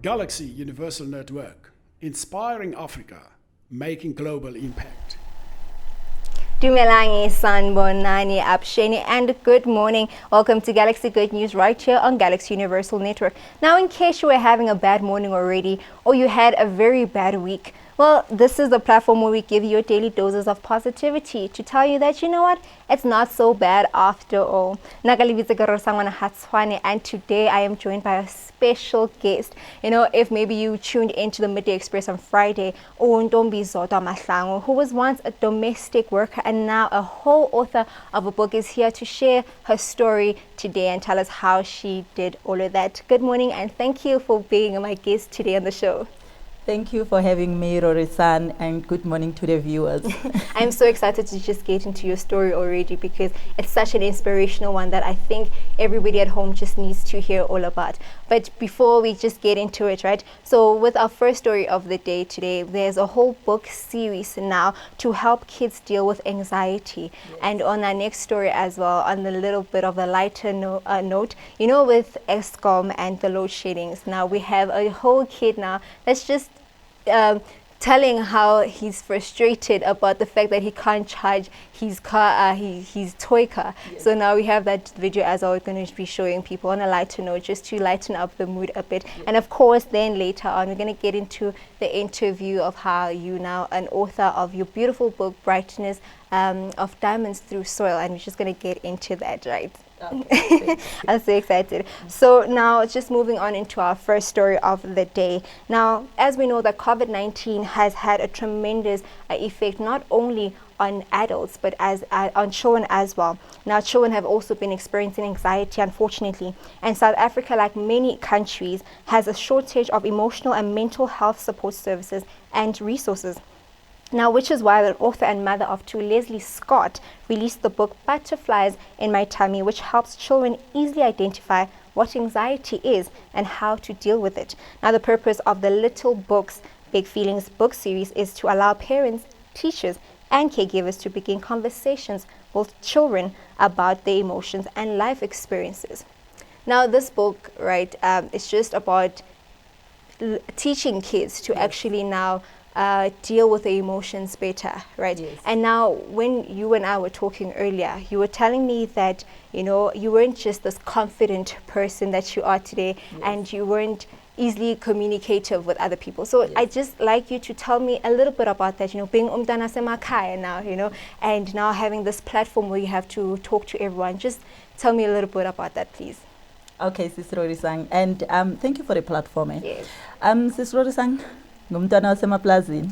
Galaxy Universal Network, inspiring Africa, making global impact. Dumelangi, Sanbonani, Absheni, and good morning. Welcome to Galaxy Good News right here on Galaxy Universal Network. Now, in case you were having a bad morning already or you had a very bad week, well, this is the platform where we give you your daily doses of positivity to tell you that, you know what, it's not so bad after all. And today I am joined by a special guest. You know, if maybe you tuned into the Midday Express on Friday, Ntombi Zodwa Mahlangu, who was once a domestic worker and now a whole author of a book, is here to share her story today and tell us how she did all of that. Good morning and thank you for being my guest today on the show. Thank you for having me, Rory-san, and good morning to the viewers. I'm so excited to just get into your story already because it's such an inspirational one that I think everybody at home just needs to hear all about. But before we just get into it, right? So with our first story of the day today, there's a whole book series now to help kids deal with anxiety. Yes. And on our next story as well, on a little bit of a lighter note, you know, with Eskom and the load sheddings, now we have a whole kid now that's just telling how he's frustrated about the fact that he can't charge his car, his toy car. Yes. So now we have that video as well. We're going to be showing people on a lighter note just to lighten up the mood a bit. Yes. And of course, then later on, we're going to get into the interview of how you now an author of your beautiful book, Brightness of Diamonds Through Soil. And we're just going to get into that, right? Okay. I'm so excited. So now just moving on into our first story of the day. Now, as we know that COVID-19 has had a tremendous effect not only on adults but on children as well. Now, children have also been experiencing anxiety, unfortunately, and South Africa, like many countries, has a shortage of emotional and mental health support services and resources. Now, which is why the author and mother of two, Leslie Scott, released the book Butterflies in My Tummy, which helps children easily identify what anxiety is and how to deal with it. Now, the purpose of the Little Books, Big Feelings book series is to allow parents, teachers, and caregivers to begin conversations with children about their emotions and life experiences. Now, this book, right, is just about teaching kids to actually now deal with the emotions better, right? Yes. And now when you and I were talking earlier, you were telling me that, you know, you weren't just this confident person that you are today. Yes. And you weren't easily communicative with other people. So yes. I just like you to tell me a little bit about that, you know, being umntwana semakhaya now, you know, and now having this platform where you have to talk to everyone. Just tell me a little bit about that, please. Okay, Sis Rory-san, and thank you for the platform. Yes. Sis Rory-san, ngumntwana wasemaplazini.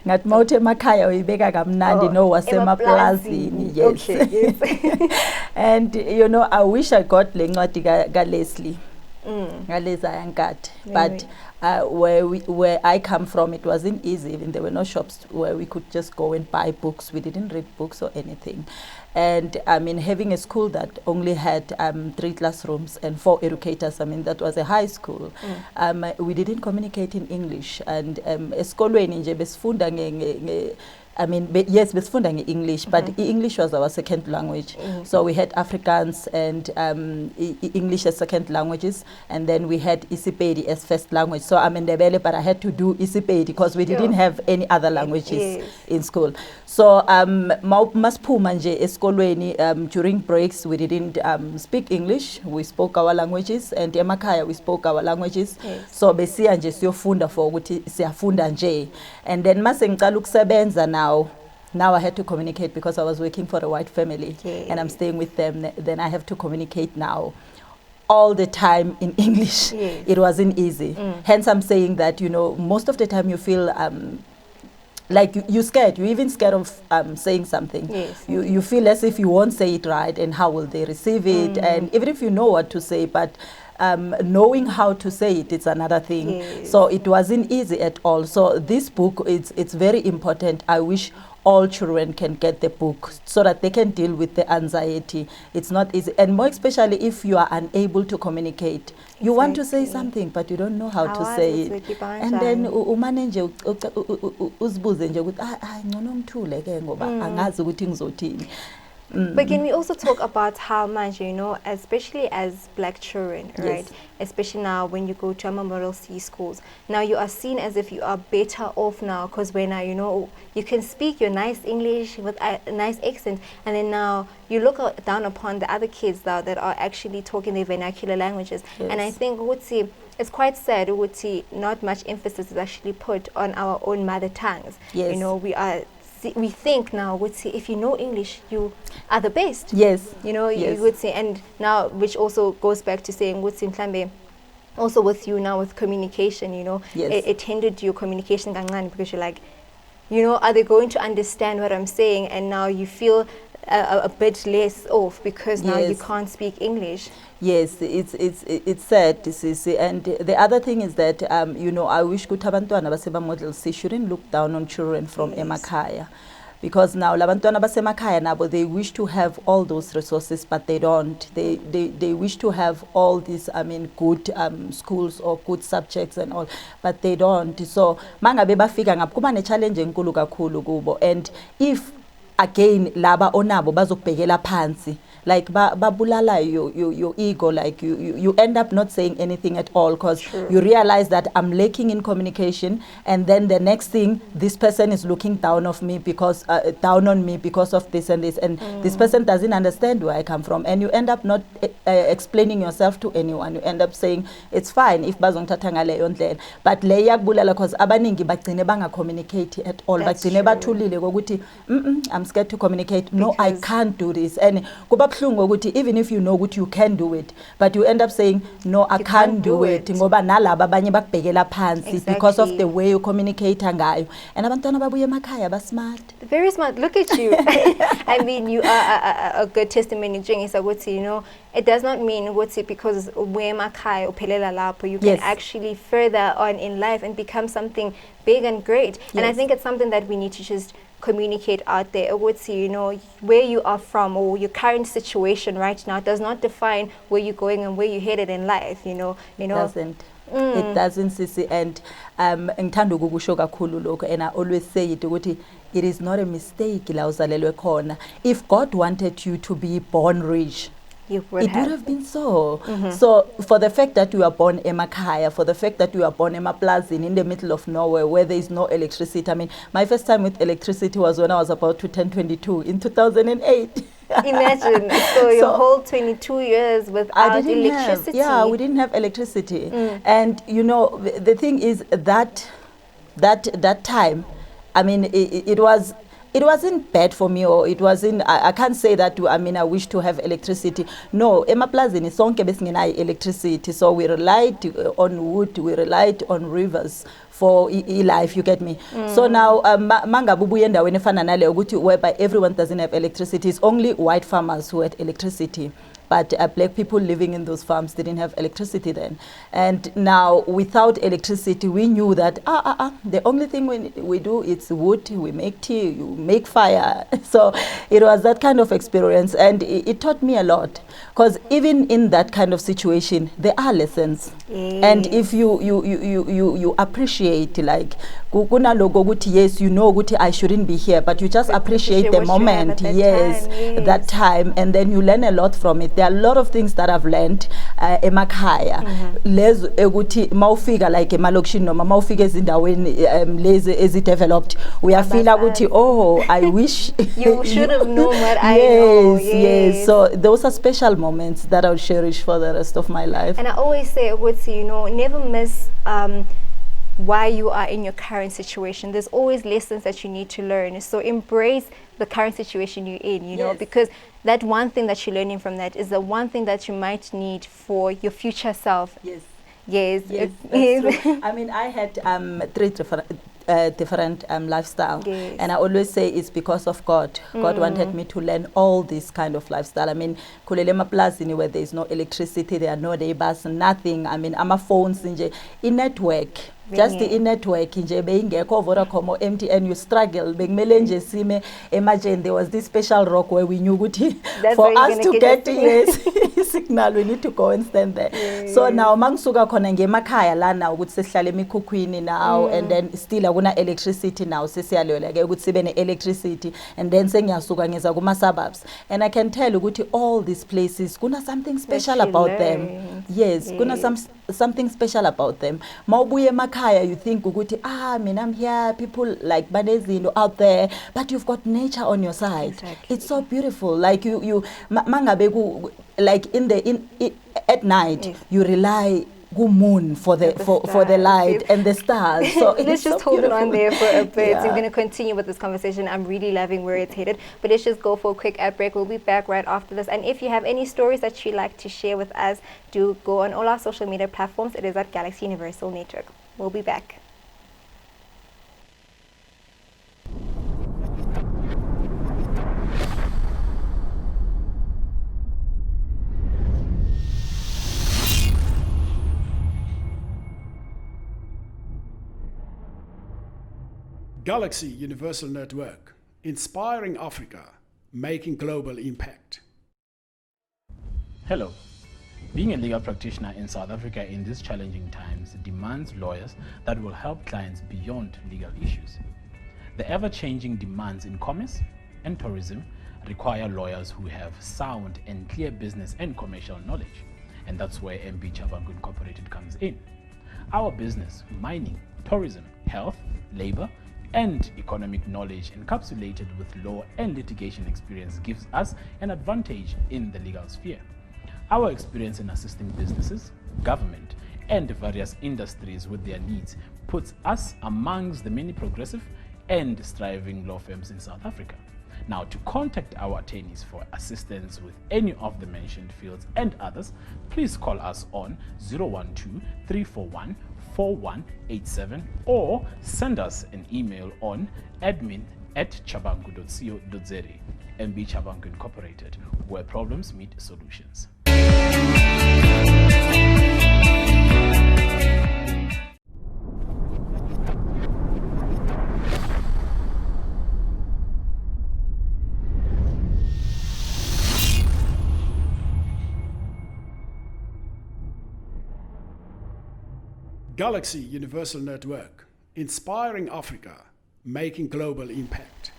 Ngathi mawuthe emakhaya uyibeka kamnandi no wasemaplazini. Yes. Okay, yes. And you know, I wish I got le ncwadi ka Leslie. But where I come from, it wasn't easy. Even there were no shops where we could just go and buy books. We didn't read books or anything. And I mean, having a school that only had 3 classrooms and 4 educators, I mean, that was a high school. We didn't communicate in English. And esikolweni nje besifunda I mean, yes, besifunda English, but English was our second language. So we had Afrikaans and English as second languages, and then we had Isipedi as first language. So I'm in Ndebele, but I had to do Isipedi because we didn't have any other languages in school. So masiphuma nje esikolweni, during breaks we didn't speak English. We spoke our languages, and emakhaya we spoke our languages. So besiya nje siyofunda for ukuthi siyafunda nje. And then mase ngicala ukusebenza now I had to communicate because I was working for a white family and I'm staying with them. Then I have to communicate now all the time in English. It wasn't easy. Hence I'm saying that, you know, most of the time you feel like you're scared. You're even scared of saying something. You feel as if you won't say it right and how will they receive it. And even if you know what to say, but knowing how to say it, it's another thing. So it wasn't easy at all. So this book, it's very important. I wish all children can get the book so that they can deal with the anxiety. It's not easy, and more especially if you are unable to communicate. You want to say something, but you don't know how to say it. And then umane nje uzibuze nje ukuthi ngcono ngithule ke ngoba angazi ukuthi ngizothini. But can we also talk about how much, you know, especially as black children, right? Yes. Especially now when you go to a Model C schools, now you are seen as if you are better off now because when you know, you can speak your nice English with a nice accent, and then now you look down upon the other kids now that are actually talking their vernacular languages. And I Yes. think it's quite sad, not much emphasis is actually put on our own mother tongues. You Yes. know, we think now if you know English, you are the best. Yes. You know, Yes. you would say, and now, which also goes back to saying, also with you now with communication, you know, Yes. it hindered your communication kancane because you're like, you know, are they going to understand what I'm saying? And now you feel a bit less off because now you Yes. can't speak English. Yes, it's sad, Sisi. And the other thing is that you know, I wish ukuthi abantwana baseba-Model C shouldn't look down on children from Yes. emakhaya, because now labantwana basemakhaya nabo, they wish to have all those resources, but they don't. They wish to have all these, I mean, good schools or good subjects and all, but they don't. So mangabe bafika ngapha kuba ne-challenge enkulu kakhulu kubo, and if again laba onabo bazokubhekela phansi, like babulala your ego, like you end up not saying anything at all because you realize that I'm lacking in communication, and then the next thing, this person is looking down on me because of this and this, and this person doesn't understand where I come from, and you end up not explaining yourself to anyone. You end up saying it's fine if bazongithatha ngaleyo ndlela, but le yakubulala because abaningi bagcine banga communicate at all. That's Bagcine true. bathulile ngokuthi I'm scared to communicate. No, I Because- can't do this. And kuba buhlungu ukuthi even if you know what you can do it, but you end up saying no, I You can't do it. Ngoba nalaba abanye bakubhekela phansi because of Exactly. the way you communicate ngayo. And abantwana babuye emakhaya ba smart. Very smart. Look at you. I mean, you are a good testimony. You know, it does not mean because you can Yes. actually further on in life and become something big and great. And I Yes. think it's something that we need to just communicate out there. You know, where you are from or your current situation right now does not define where you're going and where you're headed in life. You know. Doesn't. It doesn't, Sisi. And ngithanda ukukusho kakhulu lokho, and I always say it ukuthi it is not a mistake la uzalelwe khona. If God wanted you to be born rich, You would it have. would have been so. So for the fact that you are born emakhaya, for the fact that you are born emaplazini in the middle of nowhere where there is no electricity. I mean, my first time with electricity was when I was about to turn 22 in 2008. Imagine. So your So- whole 22 years without electricity. We didn't have electricity. And you know, the thing is that time, I mean, it wasn't bad for me, or it wasn't, I can't say that, I mean, I wish to have electricity. No, emaplazini sonke besingenayo electricity. So we relied on wood, we relied on rivers for life, you get me? So now, mangabubuye endaweni efana naleyo ukuthi whereby everyone doesn't have electricity. It's only white farmers who had electricity. But black people living in those farms didn't have electricity then. And now, without electricity, we knew that the only thing we do is wood, we make tea, you make fire. So it was that kind of experience, and it taught me a lot. Because even in that kind of situation, there are lessons. And if you appreciate, like, kunaloko ukuthi yes, you know ukuthi I shouldn't be here, but you just appreciate appreciate the what you have moment, at that yes, time, yes. that time, and then you learn a lot from it. There are a lot of things that I've learned emakhaya. Lezo ukuthi mawufika like emalokishini noma mawufika ezindaweni lezi ezideveloped, uyafila ukuthi oh, I wish You should have known what I yes, know. yes. So those are special moments that I'll cherish for the rest of my life. And I always say, you know, never miss why you are in your current situation. There's always lessons that you need to learn. So embrace the current situation you're in, you know, Yes. because that one thing that you're learning from that is the one thing that you might need for your future self. Yes. Yes. Yes, Yes. that's true. I mean, I had three different lifestyle, Yes. and I always say it's because of God. God wanted me to learn all this kind of lifestyle. I mean, kulele maplazini where there is no electricity, there are no neighbors, nothing. I mean, phones nje, network. Just the network nje beyingekho Vodacom or MTN, you struggle. Bekumele nje sime eMajeni. There was this special rock where we knew ukuthi That's for where you're us gonna to get get your yes signal, we need to go and stand there. So now mangisuka khona ngemakhaya la now ukuthi sesihlala emikhukhwini now and then still akuna electricity now sesiyalwela ke ukuthi sibe ne electricity and then sengiyasuka ngeza kuma suburbs and I can tell ukuthi all these places kuna something special about them. Yes, kuna something special about them. Mawubuye emakhaya you think ukuthi mina I'm here, people like banezinto out there, but you've got nature on your side. Exactly. It's so beautiful. Like you mangabe like at night, yes, you rely good moon for the light and the stars. So let's just so hold on there for a bit. Yeah. We're going to continue with this conversation. I'm really loving where it's headed. But let's just go for a quick ad break. We'll be back right after this. And if you have any stories that you'd like to share with us, do go on all our social media platforms. It is at Galaxy Universal Network. We'll be back. Galaxy Universal Network, inspiring Africa, making global impact. Hello. Being a legal practitioner in South Africa in these challenging times demands lawyers that will help clients beyond legal issues. The ever-changing demands in commerce and tourism require lawyers who have sound and clear business and commercial knowledge, and that's where MB Chabangu Incorporated comes in. Our business, mining, tourism, health, labor, and economic knowledge encapsulated with law and litigation experience gives us an advantage in the legal sphere. Our experience in assisting businesses, government, and various industries with their needs puts us amongst the many progressive and striving law firms in South Africa. Now, to contact our attorneys for assistance with any of the mentioned fields and others, please call us on 012-341-4187 or send us an email on admin@chabangu.co.za. MB Chabangu Incorporated, where problems meet solutions. Galaxy Universal Network, inspiring Africa, making global impact.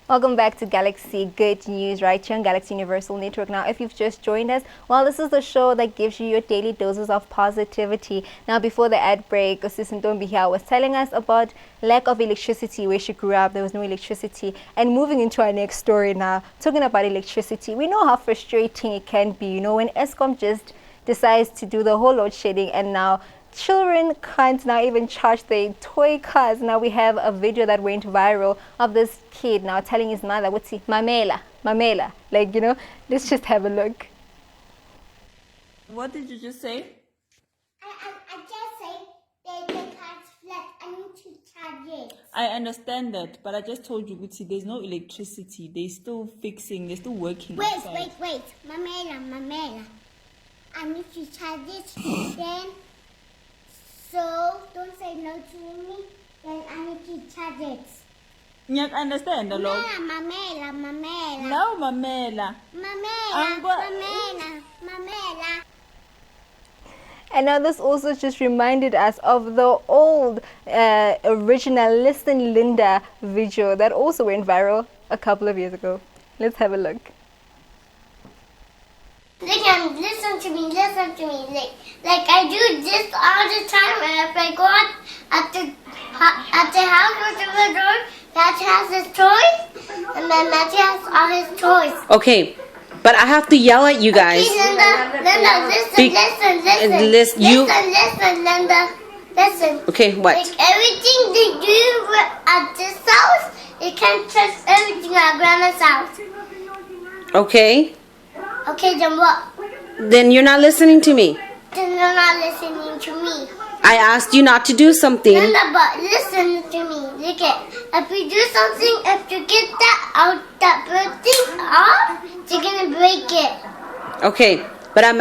Welcome back to Galaxy Good News right here on Galaxy Universal Network. Now, if you've just joined us, well, this is the show that gives you your daily doses of positivity. Now, before the ad break, Assistant Ntombi here was telling us about lack of electricity where she grew up. There was no electricity. And moving into our next story now, talking about electricity, we know how frustrating it can be, you know, when Eskom just decides to do the whole load shedding and now children can't now even charge their toy cars. Now we have a video that went viral of this kid now telling his mother, what's he? Mamela, mamela. Like, you know, let's just have a look. What did you just say? I just said the car's flat. I need to charge it. I understand that, but I just told you, Guti, there's no electricity. They're still fixing, they're still working. Wait. Mamela. I need to charge it. Then, so don't say no to me. Then I need to charge it. Yeah, I understand, a lot. Mamela. No, Mamela. Mamela. And now this also just reminded us of the old original Listen Linda video that also went viral a couple of years ago. Let's have a look. Listen to me. Like I do this all the time. And if I go out at the house with the door, Matthew has his toys, and then Matthew has all his toys. Okay, but I have to yell at you guys. Okay, Linda, listen, Linda, listen. Okay, what? Like everything they do at this house, you can't trust everything at Grandma's house. Okay. Okay, then what? Then you're not listening to me. Then you're not listening to me. I asked you not to do something. Linda, but listen to me. Look at, if you do something, if you get that bird thing off, you're gonna break it. Okay, but I'm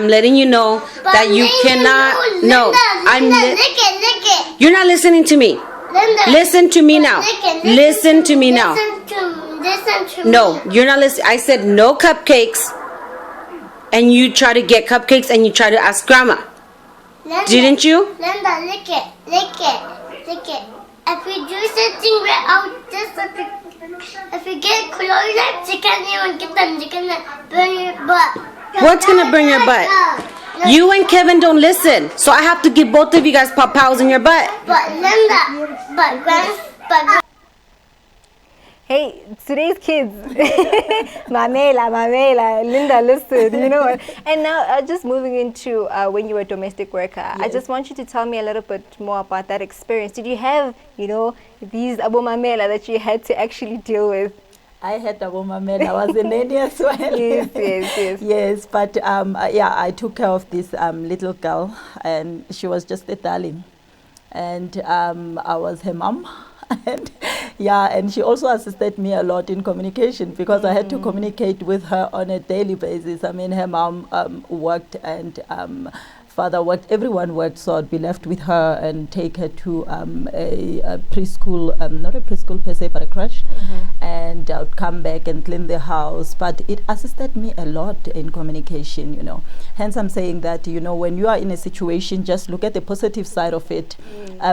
letting you know that you cannot. Linda, look it. You're not listening to me. Linda, Listen to me now. Listen to me now. Listen to me. No, you're not listening. I said no cupcakes. and you try to get cupcakes and you try to ask grandma. Linda, Didn't you? Linda, lick it, lick it, lick it. If you do something right out, just if you get close-ups, you can't even get them. You're gonna burn your butt. What's gonna burn your butt? You and Kevin don't listen, so I have to give both of you guys pop-pows in your butt. But Linda, but Hey, today's kids, Mamela, Linda, listen, you know what? And now, just moving into when you were a domestic worker, I just want you to tell me a little bit more about that experience. Did you have, you know, these Abo Mamela that you had to actually deal with? I had a woman, I was a nanny as well. Yes. Yes, but yeah, I took care of this little girl, and she was just a darling. And I was her mom. And yeah, and she also assisted me a lot in communication because I had to communicate with her on a daily basis. I mean, her mom worked and father worked, everyone worked, so I'd be left with her and take her to a preschool, not a preschool per se, but a crèche, and I would come back and clean the house. But it assisted me a lot in communication, you know. Hence, I'm saying that, you know, when you are in a situation, just look at the positive side of it.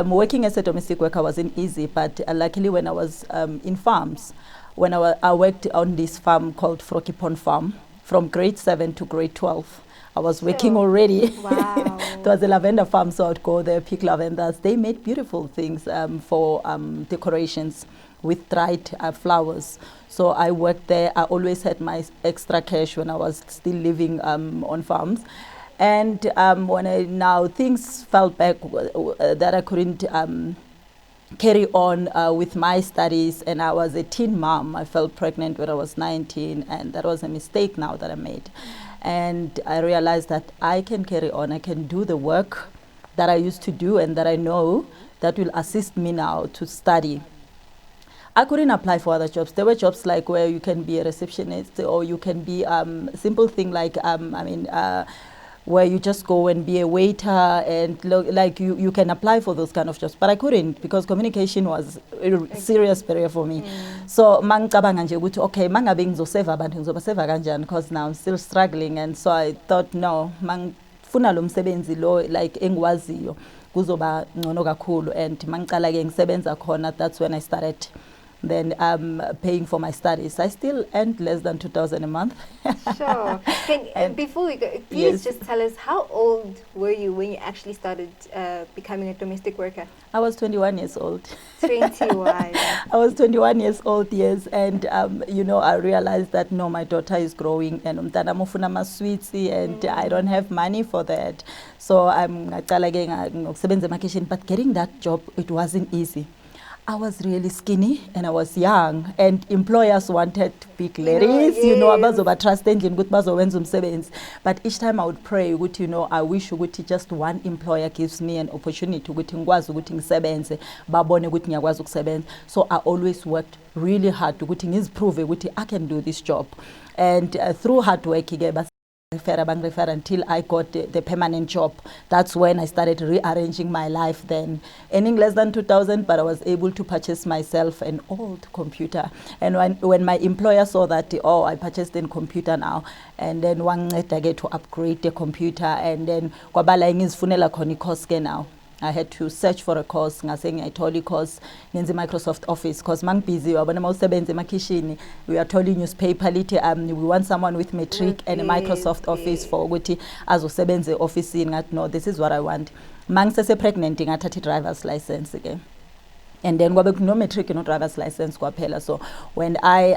Working as a domestic worker wasn't easy, but luckily when I was in farms, when I worked on this farm called Frokipon Farm, from grade 7 to grade 12. I was working already. Wow. It was a lavender farm, so I'd go there, pick lavenders. They made beautiful things for decorations with dried flowers. So I worked there. I always had my extra cash when I was still living on farms. And when now things fell back that I couldn't carry on with my studies, and I was a teen mom. I fell pregnant when I was 19, and that was a mistake now that I made. And I realized that I can carry on, I can do the work that I used to do and that I know that will assist me now to study. I couldn't apply for other jobs. There were jobs like where you can be a receptionist, or you can be simple thing like, where you just go and be a waiter, and like you can apply for those kind of jobs. But I couldn't because communication was a serious barrier for me. So mangicabanga nje ukuthi okay, mangabe ngizoseva abantu ngizobaseva kanjani, because now I'm still struggling. And so I thought, no, mangifuna lo msebenzi lo like engwaziyo kuzoba ngcono kakhulu. And mangicala ke ngisebenza khona, that's when I started then paying for my studies. I still earned less than 2,000 a month. Sure. Before we go, please just tell us, how old were you when you actually started becoming a domestic worker? I was 21 years old. 21. I was 21 years old, yes. And, you know, I realized that, no, my daughter is growing and umntana mufuna maswitsi, and I don't have money for that. So I'm but getting that job, it wasn't easy. I was really skinny and I was young, and employers wanted big ladies, you know, abazoba trust engine ukuthi bazowenza umsebenzi. But each time I would pray, you know, I wish ukuthi just one employer gives me an opportunity ukuthi ngikwazi ukuthi ngisebenze, babone ukuthi ngiyakwazi ukusebenza. So I always worked really hard ukuthi ngiziprove ukuthi I can do this job. And through hard work until I got the permanent job. That's when I started rearranging my life then. Earning less than 2,000, but I was able to purchase myself an old computer. And when my employer saw that, oh, I purchased a computer now, and then one I get to upgrade the computer, and then now. I had to search for a course. I told you course in the Microsoft Office because I'm busy. We are told newspaper. We want someone with matric and a Microsoft Office for Guti as a office. No, this is what I want. Mang se pregnant I had a driver's license again. And then no matric, no driver's license. So when I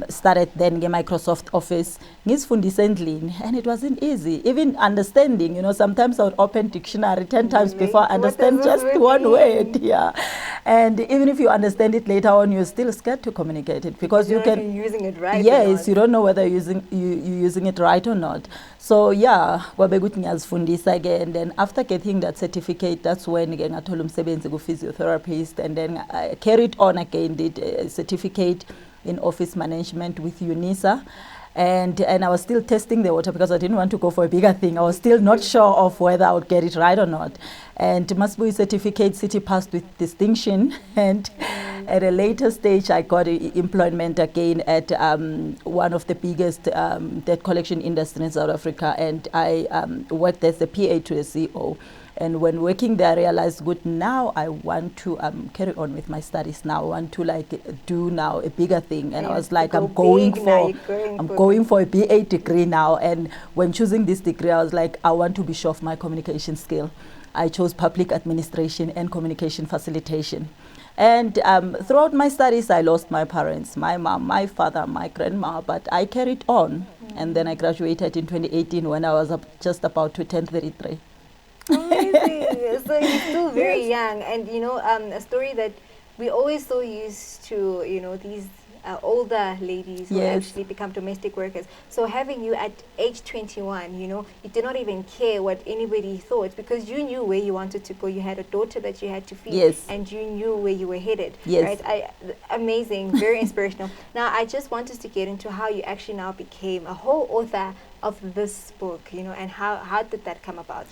started then Microsoft Office, and it wasn't easy. Even understanding, you know, sometimes I would open dictionary 10 times before I understand just one word. Yeah. And even if you understand it later on, you're still scared to communicate it because you can. You're using it right. Yes, you don't know whether you're using it right or not. So yeah, and then after getting that certificate, that's when again I told him physiotherapist, and then I carried on again, did a certificate in office management with UNISA. And I was still testing the water because I didn't want to go for a bigger thing. I was still not sure of whether I would get it right or not. And Masbui certificate, city passed with distinction. And At a later stage, I got employment again at one of the biggest debt collection industries in South Africa, and I worked as a PA to a CEO. And when working there, I realized, good, now I want to carry on with my studies now. I want to do now a bigger thing. And I was like, I'm going for a BA degree now. And when choosing this degree, I was like, I want to be sure of my communication skill. I chose public administration and communication facilitation. And throughout my studies, I lost my parents, my mom, my father, my grandma, but I carried on. And then I graduated in 2018 when I was just about to turn 33. Amazing. So you're still very young, and a story that we always so used to, these older ladies who actually become domestic workers. So having you at age 21, you did not even care what anybody thought, because you knew where you wanted to go. You had a daughter that you had to feed, and you knew where you were headed. Right? Amazing, very inspirational. Now, I just want us to get into how you actually now became a whole author of this book, and how did that come about?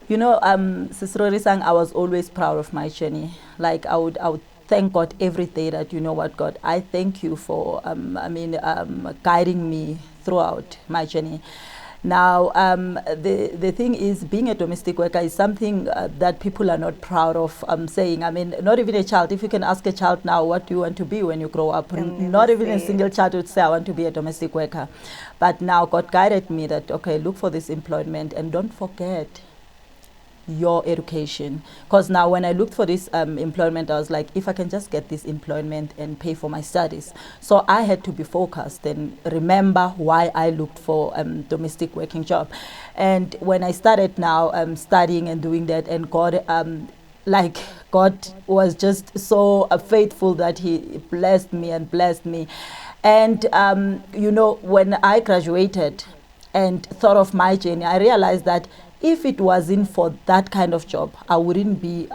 Sister Risang, I was always proud of my journey. Like I would thank God every day that, what, God, I thank you for, guiding me throughout my journey. Now, the thing is, being a domestic worker is something that people are not proud of saying. I mean, not even a child. If you can ask a child now, what do you want to be when you grow up? Not even a single child would say, I want to be a domestic worker. But now God guided me that, okay, look for this employment and don't forget your education. Because now when I looked for this employment, I was like, if I can just get this employment and pay for my studies. So I had to be focused and remember why I looked for domestic working job. And when I started now studying and doing that, and God God was just so faithful that he blessed me. And when I graduated and thought of my journey, I realized that if it wasn't for that kind of job, I wouldn't be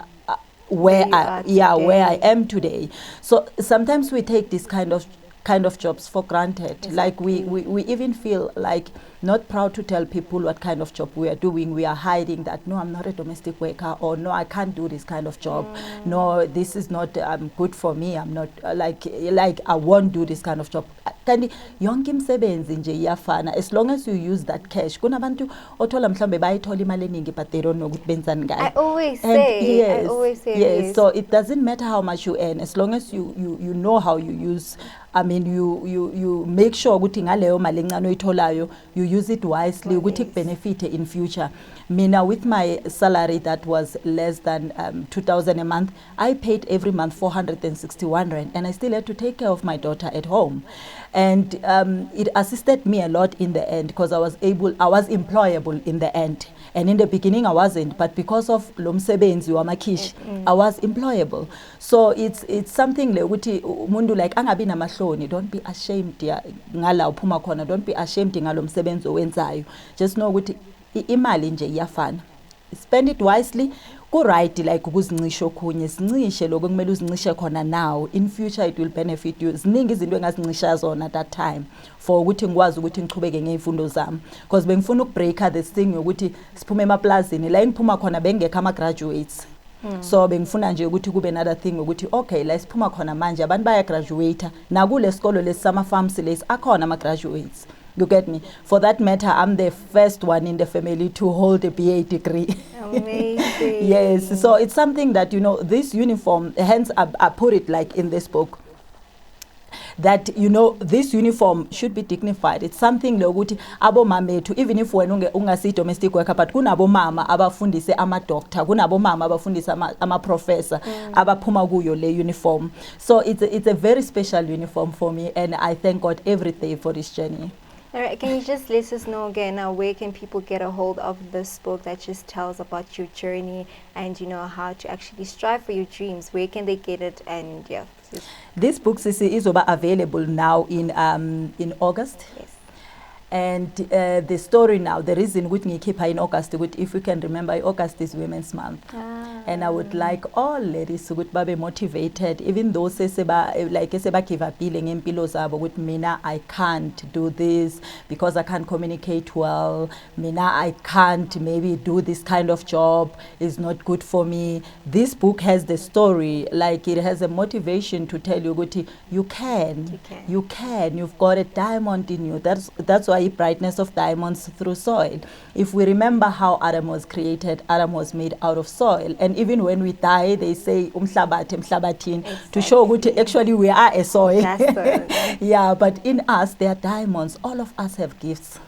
where I am today. So sometimes we take this kind of jobs for granted. Exactly. Like we even feel like not proud to tell people what kind of job we are doing. We are hiding that, no, I'm not a domestic worker, or no, I can't do this kind of job. No, this is not good for me. I'm not like I won't do this kind of job. Yonke imsebenzi nje iyafana, as long as you use that cash. Kunabantu othola mhlambe bayithola imali eningi, but they don't know ukuthi benzani ngayo. I always say yes. So it doesn't matter how much you earn, as long as you know how you use. I mean, you make sure ukuthi ngaleyo mali encane oyitholayo you use it wisely ukuthi benefit in future. Mina, with my salary that was less than 2,000 a month, I paid every month 461 rand, and I still had to take care of my daughter at home. And it assisted me a lot in the end, because I was employable in the end. And in the beginning I wasn't, but because of lo msebenzi wamakish, I was employable. So it's something ukuthi umuntu like angabi namahloni, don't be ashamed ngala uphuma khona, don't be ashamed ngalo msebenzi owenzayo. Just know ukuthi imali nje iyafana. Spend it wisely. Go right, like ukuzincisha okhunye, sincishe lokho kumele uzincishe khona now. In future it will benefit you. Ziningi izinto engazincisha zona at that time for ukuthi ngikwazi ukuthi ngichubeke ngezifundo zami, because bengifuna ukubreaka this thing ukuthi siphume emaplazini la engiphuma khona bengekho ama graduates. So bengifuna nje ukuthi kube another thing ukuthi okay, la siphuma khona manje abantu baya graduate na kule sikolo lesama farms lesi akhona ama graduates. You get me? For that matter, I'm the first one in the family to hold a BA degree. Amazing. Yes, so it's something that, this uniform, hence I put it like in this book, that, this uniform should be dignified. It's something lokuthi abo mamethu, even if wena ungasi domestic worker, but kunabo mama abafundise ama doctor, kunabo mama abafundise ama professor abaphuma kuyo le uniform. So it's a very special uniform for me, and I thank God every day for this journey. All right, can you just let us know again now, where can people get a hold of this book that just tells about your journey and how to actually strive for your dreams? Where can they get it? And this book is available now in August. Yes. And the story now, the reason which we keep her in August, if we can remember, August is Women's Month. And I would like all ladies to be motivated, even though like give up with Mina, I can't do this because I can't communicate well. Mina, I can't maybe do this kind of job, is not good for me. This book has the story, like it has a motivation to tell you, Guti, you can, you've got a diamond in you. That's why brightness of diamonds through soil. If we remember how Adam was created, Adam was made out of soil. And even when we die, they say umhlabatin, to show Guti, actually we are a soil. Yeah, but in us, there are diamonds. All of us have gifts.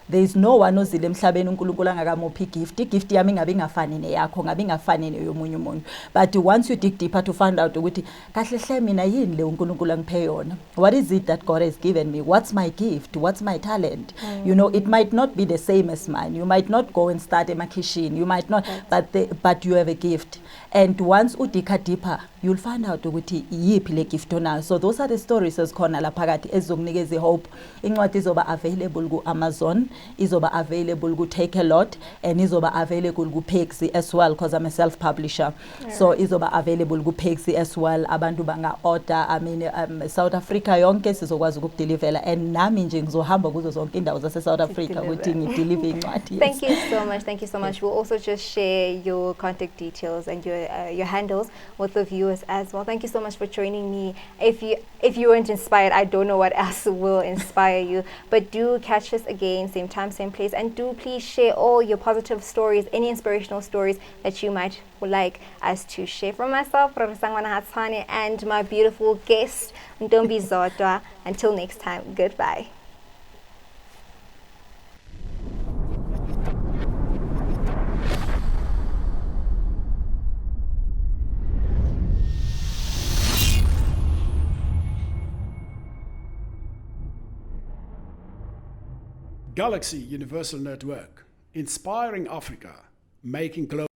There is no one ozile emhlabeni uNkulunkulu angakamuphi gift yami ngabe ingafani neyakho, ngabe ingafani neyomunye umuntu. But once you dig deeper to find out ukuthi kahle hle mina yini le uNkulunkulu angiphe yona, what is it that God has given me, what's my gift, what's my talent? You know, it might not be the same as mine, you might not go and start in a kitchen, you might not, but you have a gift. And once you dig deeper, you'll find out ukuthi yiphi le gift onayo. So those are the stories ezikhona la phakathi ezizokunikeza hope. Incwadi izoba available ku Amazon, izoba available ku Take a Lot, and izoba available ku Pexi as well, because I'm a self-publisher. So izoba available ku Pexi as well. Abantu banga order. I mean, South Africa yonke sizokwazi ukudeliver, and nami nje ngizohamba kuzo zonke indawo zase South Africa ukuthi ngideliver incwadi. Thank you so much. Thank you so much. We'll also just share your contact details and your handles with the viewers as well. Thank you so much for joining me. If you weren't inspired, I don't know what else will inspire you. But do catch us again, same time, same place, and do please share all your positive stories, any inspirational stories that you might like us to share. From myself, Rorisangwana Hatsane, and my beautiful guest, Ntombi Zodwa. Until next time, goodbye. Galaxy Universal Network, inspiring Africa, making global